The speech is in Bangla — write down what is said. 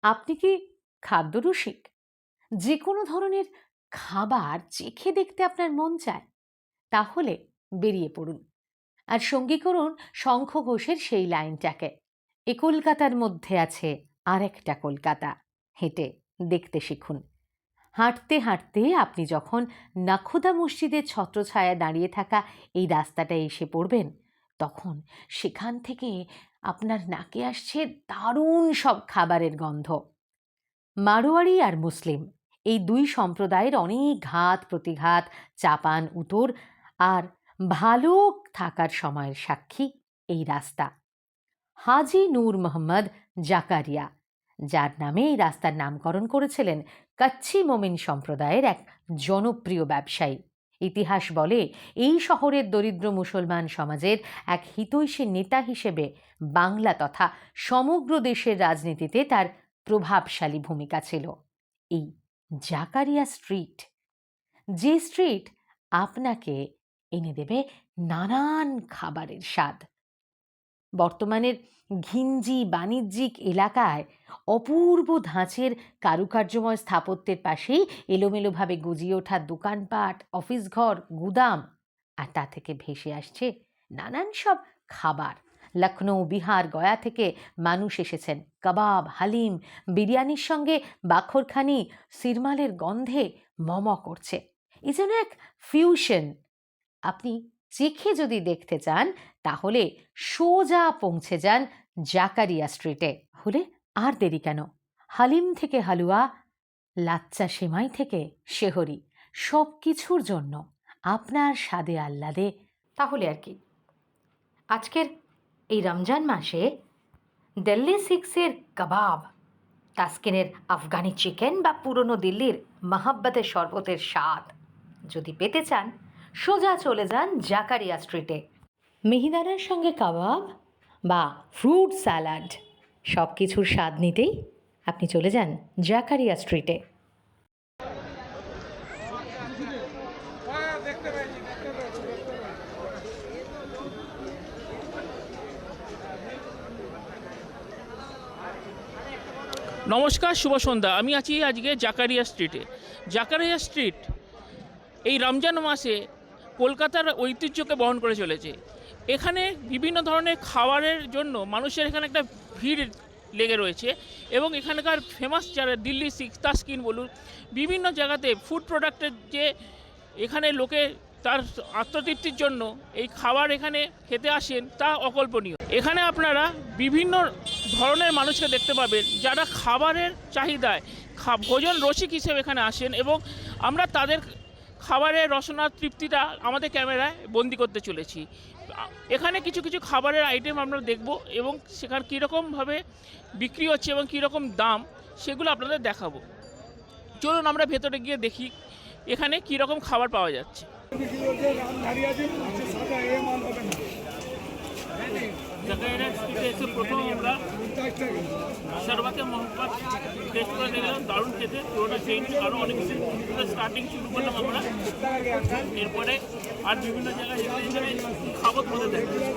আপনি কি খাদ্যরসিক? যে কোনো ধরনের খাবার চেখে দেখতে আপনার মন চায়? তাহলে বেরিয়ে পড়ুন। আর সঙ্গী করুন শঙ্খ ঘোষের সেই লাইনটাকে, এ কলকাতার মধ্যে আছে আরেকটা কলকাতা, হেঁটে দেখতে শিখুন। হাঁটতে হাঁটতে আপনি যখন নাখোদা মসজিদের ছত্রছায়ায় দাঁড়িয়ে থাকা এই রাস্তাটায় এসে পড়বেন, তখন সেখান থেকে আপনার নাকে আসছে দারুণ সব খাবারের গন্ধ। মারোয়াড়ি আর মুসলিম এই দুই সম্প্রদায়ের অনেক ঘাত প্রতিঘাত, চাপান উতোর আর ভালো থাকার সময়ের সাক্ষী এই রাস্তা। হাজি নূর মোহাম্মদ জাকারিয়া, যার নামে এই রাস্তার নামকরণ করেছিলেন কাচ্চি মোমিন সম্প্রদায়ের এক জনপ্রিয় ব্যবসায়ী, ইতিহাস বলে এই শহরের দরিদ্র মুসলমান সমাজের এক হিতৈষী নেতা হিসেবে বাংলা তথা সমগ্র দেশের রাজনীতিতে তার প্রভাবশালী ভূমিকা ছিল। এই জাকারিয়া স্ট্রিট, যে স্ট্রিট আপনাকে এনে দেবে নানান খাবারের স্বাদ। বর্তমানের ঘিঞ্জি বাণিজ্যিক এলাকায় অপূর্ব ধাঁচের কারুকার্যময় স্থাপত্যের পাশেই এলোমেলোভাবে গজিয়ে ওঠা দোকানপাট, অফিস ঘর, গুদাম, আর তা থেকে ভেসে আসছে নানান সব খাবার। লখনৌ, বিহার, গয়া থেকে মানুষ এসেছেন কাবাব, হালিম, বিরিয়ানির সঙ্গে বাখরখানি, সিরমালের গন্ধে মম করছে। এই যেন এক ফিউশন। আপনি চেখে যদি দেখতে চান তাহলে সোজা পৌঁছে যান জাকারিয়া স্ট্রিটে। হলে আর দেরি কেন? হালিম থেকে হালুয়া, লাচ্চা সেমাই থেকে শেহরি, সব কিছুর জন্য আপনার স্বাদে আহ্লাদে। তাহলে আর কি, আজকের এই রমজান মাসে দিল্লি সিক্সের কাবাব, তাস্কিনের আফগানি চিকেন বা পুরনো দিল্লির মহাব্বতের শরবতের স্বাদ যদি পেতে চান, সোজা চলে যান জাকারিয়া স্ট্রিটে। মিহিদানার সঙ্গে কাবাব বা ফ্রুট স্যালাড, সব কিছুর স্বাদ নিতেই আপনি চলে যান জাকারিয়া স্ট্রিটে। নমস্কার, শুভ সন্ধ্যা। আমি আছি আজকে জাকারিয়া স্ট্রিটে। জাকারিয়া স্ট্রিট এই রমজান মাসে কলকাতার ঐতিহ্যকে বহন করে চলেছে। এখানে বিভিন্ন ধরনের খাবারের জন্য মানুষের এখানে একটা ভিড় লেগে রয়েছে এবং এখানকার ফেমাস যারা দিল্লি সিক্স, তাস্কিন বলুন, বিভিন্ন জায়গাতে ফুড প্রোডাক্টের যে এখানে লোকে তার আত্মতৃপ্তির জন্য এই খাবার এখানে খেতে আসেন তা অকল্পনীয়। এখানে আপনারা বিভিন্ন ধরনের মানুষকে দেখতে পাবেন যারা খাবারের চাহিদায় ভোজন রসিক হিসেবে এখানে আসেন এবং আমরা তাদের খাবারের রসনা তৃপ্তিটা আমাদের ক্যামেরায় বন্দি করতে চলেছি। এখানে কিছু কিছু খাবারের আইটেম আমরা দেখব এবং সেখানে কীরকমভাবে বিক্রি হচ্ছে এবং কীরকম দাম সেগুলো আপনাদের দেখাবো। চলুন আমরা ভেতরে গিয়ে দেখি এখানে কীরকম খাবার পাওয়া যাচ্ছে। জাকারিয়া স্ট্রিটে এসে প্রথম আমরা শরবতে মোহাম্মদ টেস্ট করে দেখলাম, দারুণ খেতে, পুরোটা চেঞ্জ, আরও অনেক কিছু স্টার্টিং শুরু করলাম আমরা। এরপরে আর বিভিন্ন জায়গায় খাবার মধ্যে দেখলাম।